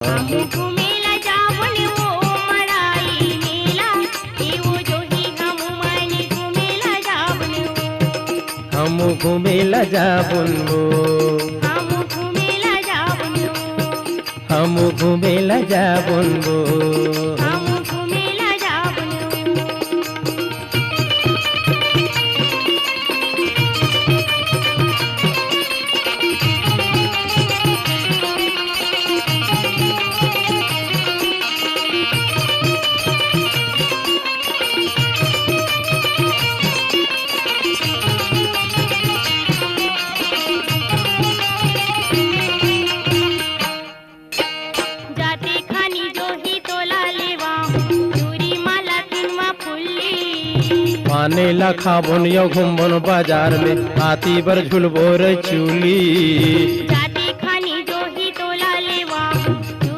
हमू घूमेला जावन वो मड़ाई मेला एवो जोही हमू मानी घूमेला जावन वो हमू घूमेला जाबुन वो हमू घूमेला जावन वो हमू घूमेला जाबुन वो हमू घूमेला जावन वो जाते खानी जोही तोला लेवा चूरी माला किनवा फुल्ली पाने ला खाबुन यो घुमबुन बाजार में आती बर झुलबोर चूली